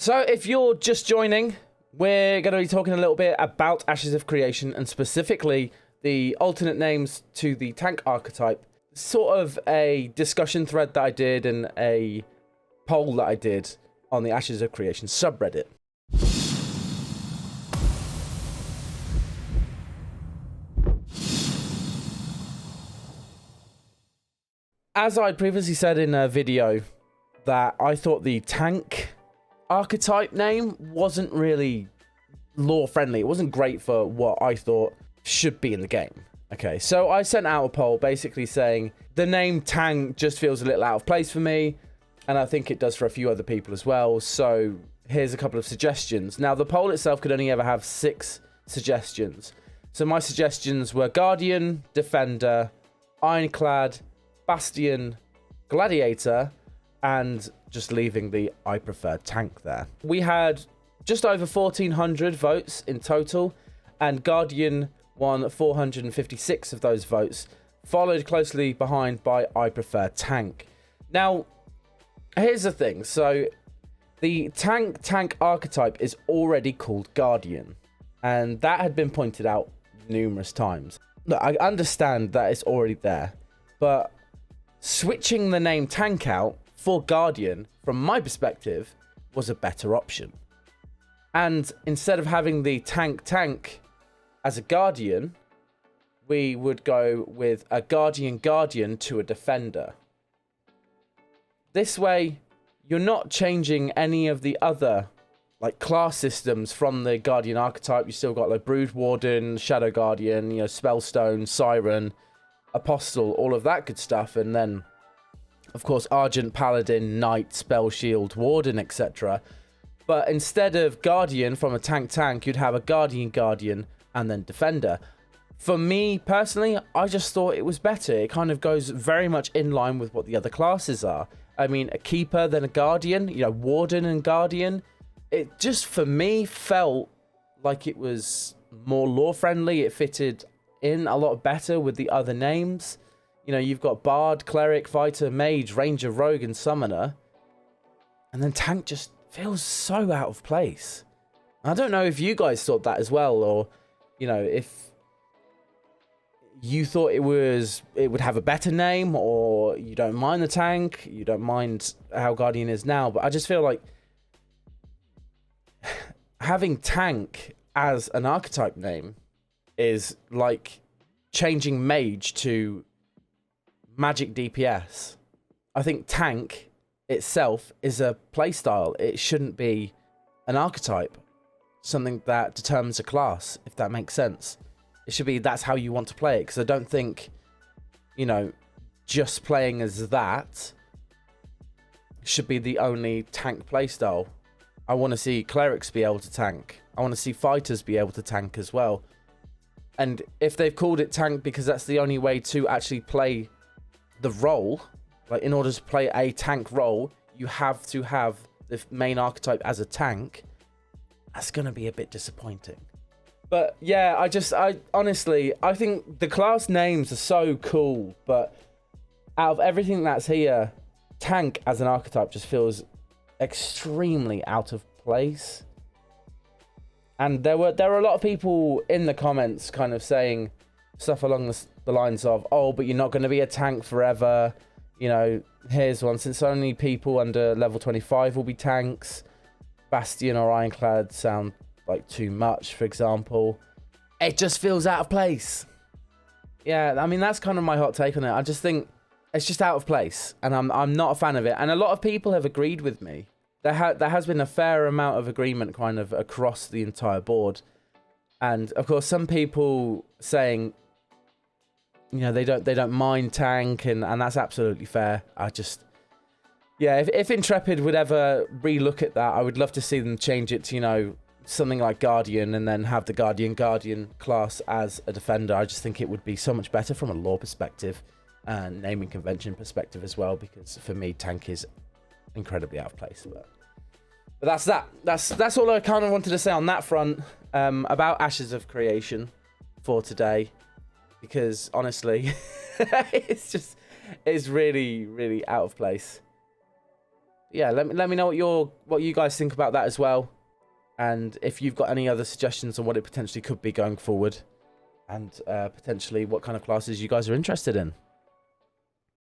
So if you're just joining, we're going to be talking a little bit about Ashes of Creation and specifically the alternate names to the tank archetype. Sort of a discussion thread that I did and a poll that I did on the Ashes of Creation subreddit. As I previously said in a video that I thought the tank archetype name wasn't really lore friendly. It wasn't great for what I thought should be in the game. Okay, so I sent out a poll basically saying the name tank just feels a little out of place for me, and I think it does for a few other people as well. So here's a couple of suggestions. Now the poll itself could only ever have 6 suggestions. So my suggestions were Guardian, Defender, Ironclad, Bastion, Gladiator, and just leaving the I prefer tank there. We had just over 1,400 votes in total, and Guardian won 456 of those votes, followed closely behind by I prefer tank. Now, here's the thing. So the tank archetype is already called Guardian, and that had been pointed out numerous times. Look, I understand that it's already there, but switching the name tank out for Guardian, from my perspective, was a better option. And instead of having the tank as a Guardian, we would go with a Guardian to a Defender. This way, you're not changing any of the other like class systems from the Guardian archetype. You still got like Brood Warden, Shadow Guardian, Spellstone, Siren, Apostle, all of that good stuff, and then of course Argent, Paladin, Knight, Spell Shield, Warden, etc. But instead of Guardian from a tank, you'd have a Guardian, and then Defender. For me personally, I just thought it was better. It kind of goes very much in line with what the other classes are. I mean, a Keeper, then a Guardian, Warden and Guardian. It just, for me, felt like it was more lore friendly. It fitted in a lot better with the other names. You've got Bard, Cleric, Fighter, Mage, Ranger, Rogue, and Summoner. And then Tank just feels so out of place. I don't know if you guys thought that as well, or, if you thought it would have a better name, or you don't mind the tank, you don't mind how Guardian is now. But I just feel like having tank as an archetype name is like changing mage to magic DPS. I think tank itself is a playstyle. It shouldn't be an archetype, something that determines a class, if that makes sense. It should be that's how you want to play it, because I don't think, just playing as that should be the only tank playstyle. I want to see clerics be able to tank. I want to see fighters be able to tank as well. And if they've called it tank because that's the only way to actually play the role, like in order to play a tank role, you have to have the main archetype as a tank, that's going to be a bit disappointing. But yeah, I honestly, I think the class names are so cool, but out of everything that's here, tank as an archetype just feels extremely out of place. And there were a lot of people in the comments kind of saying stuff along the lines of, oh, but you're not going to be a tank forever. Here's one. Since only people under level 25 will be tanks. Bastion or Ironclad sound like too much, for example. It just feels out of place. Yeah, I mean, that's kind of my hot take on it. I just think it's just out of place, and I'm not a fan of it. And a lot of people have agreed with me. There has been a fair amount of agreement kind of across the entire board. And of course, some people saying, they don't mind tank, and that's absolutely fair. Yeah, if Intrepid would ever relook at that, I would love to see them change it to, something like Guardian, and then have the Guardian class as a Defender. I just think it would be so much better from a lore perspective and naming convention perspective as well, because for me, tank is incredibly out of place. But that's that. That's all I kind of wanted to say on that front about Ashes of Creation for today, because honestly, it's really, really out of place. Yeah, let me know what you guys think about that as well, and if you've got any other suggestions on what it potentially could be going forward, and potentially what kind of classes you guys are interested in.